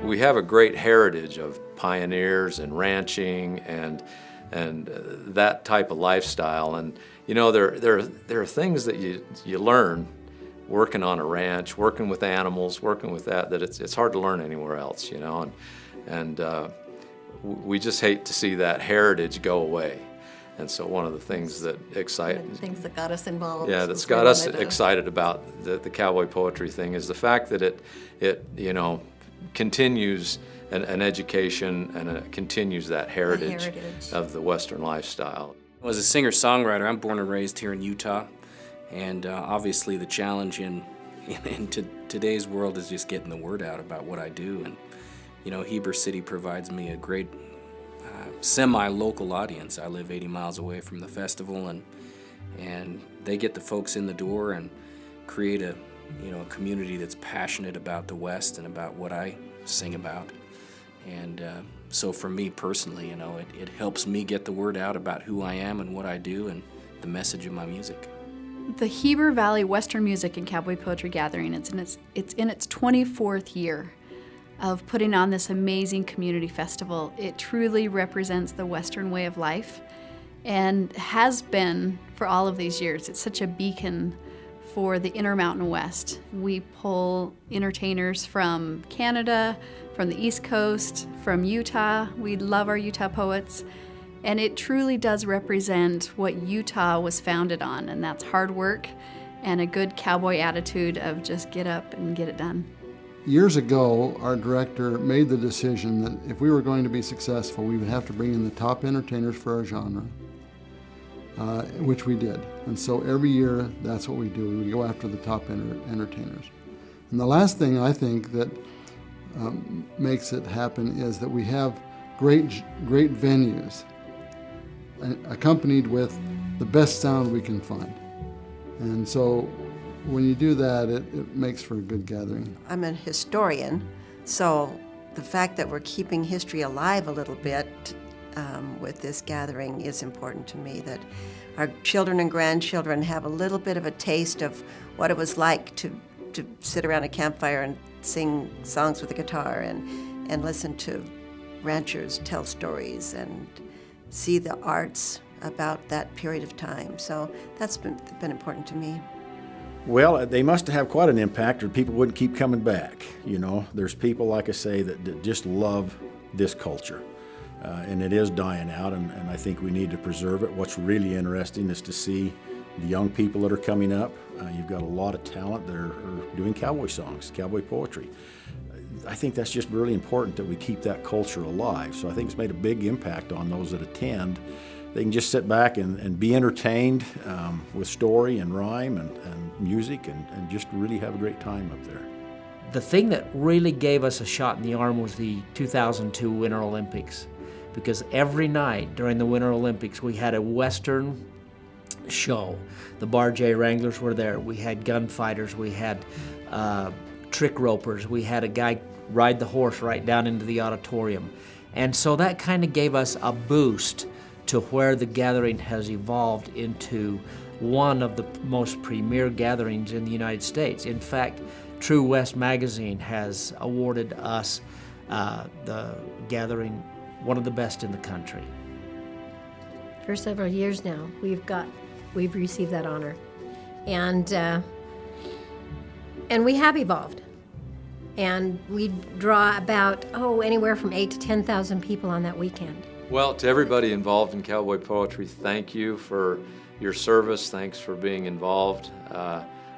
we have a great heritage of pioneers and ranching and that type of lifestyle. And you know, there are things that you learn working on a ranch, working with animals, working with that it's hard to learn anywhere else, you know. And we just hate to see that heritage go away. And so one of the things that things that got us involved. Yeah, that's got us excited about the cowboy poetry thing is the fact that it you know, continues an education and it continues that heritage of the Western lifestyle. As a singer-songwriter, I'm born and raised here in Utah, and obviously the challenge in today's world is just getting the word out about what I do. And you know, Heber City provides me a great semi-local audience. I live 80 miles away from the festival, and they get the folks in the door and create a community that's passionate about the West and about what I sing about. And so for me personally, you know, it helps me get the word out about who I am and what I do and the message of my music. The Heber Valley Western Music and Cowboy Poetry Gathering, it's in its 24th year of putting on this amazing community festival. It truly represents the Western way of life and has been for all of these years. It's such a beacon for the Intermountain West. We pull entertainers from Canada, from the East Coast, from Utah. We love our Utah poets. And it truly does represent what Utah was founded on, and that's hard work and a good cowboy attitude of just get up and get it done. Years ago, our director made the decision that if we were going to be successful, we would have to bring in the top entertainers for our genre, which we did. And so every year, that's what we do. We go after the top entertainers. And the last thing I think that makes it happen is that we have great venues accompanied with the best sound we can find. And so when you do that, it makes for a good gathering. I'm a historian, so the fact that we're keeping history alive a little bit with this gathering is important to me, that our children and grandchildren have a little bit of a taste of what it was like to sit around a campfire and sing songs with a guitar and listen to ranchers tell stories and see the arts about that period of time. So that's been important to me. Well, they must have quite an impact or people wouldn't keep coming back. You know, there's people, like I say, that just love this culture. And it is dying out, and I think we need to preserve it. What's really interesting is to see the young people that are coming up. You've got a lot of talent that are doing cowboy songs, cowboy poetry. I think that's just really important that we keep that culture alive. So I think it's made a big impact on those that attend. They can just sit back and be entertained with story and rhyme and music and just really have a great time up there. The thing that really gave us a shot in the arm was the 2002 Winter Olympics, because every night during the Winter Olympics we had a Western show. The Bar J Wranglers were there. We had gunfighters. We had trick ropers. We had a guy ride the horse right down into the auditorium. And so that kind of gave us a boost to where the gathering has evolved into one of the most premier gatherings in the United States. In fact, True West magazine has awarded us the gathering one of the best in the country. For several years now, we've received that honor, and we have evolved, and we draw about anywhere from 8,000 to 10,000 people on that weekend. Well, to everybody involved in cowboy poetry, thank you for your service. Thanks for being involved.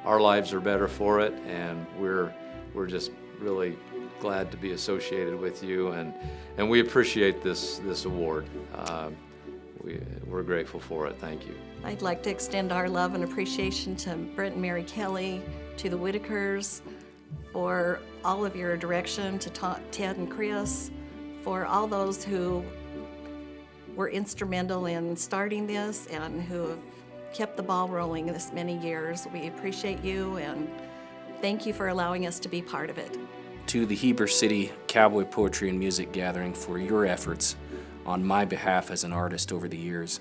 Our lives are better for it, and we're just really glad to be associated with you, and we appreciate this award. We're grateful for it. Thank you. I'd like to extend our love and appreciation to Brent and Mary Kelly, to the Whitakers, for all of your direction, to Ted and Chris, for all those who were instrumental in starting this and who have kept the ball rolling this many years. We appreciate you, and thank you for allowing us to be part of it. To the Heber City Cowboy Poetry and Music Gathering for your efforts on my behalf as an artist over the years.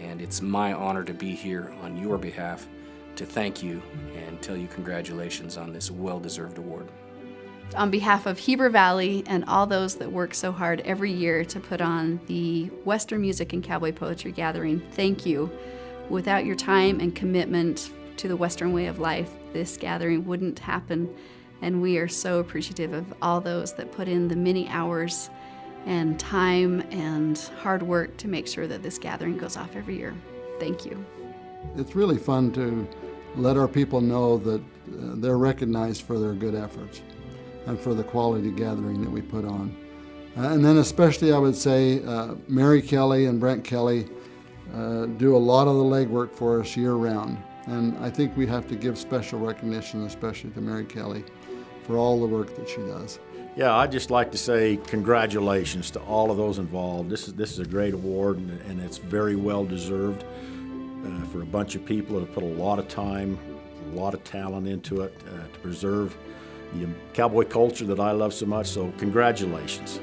And it's my honor to be here on your behalf to thank you and tell you congratulations on this well-deserved award. On behalf of Heber Valley and all those that work so hard every year to put on the Western Music and Cowboy Poetry Gathering, thank you. Without your time and commitment to the Western way of life, this gathering wouldn't happen, and we are so appreciative of all those that put in the many hours and time and hard work to make sure that this gathering goes off every year. Thank you. It's really fun to let our people know that they're recognized for their good efforts and for the quality gathering that we put on. And then especially I would say Mary Kelly and Brent Kelly do a lot of the legwork for us year round. And I think we have to give special recognition, especially to Mary Kelly, for all the work that she does. Yeah, I'd just like to say congratulations to all of those involved. This is a great award, and it's very well deserved for a bunch of people that have put a lot of time, a lot of talent into it to preserve the cowboy culture that I love so much. So congratulations.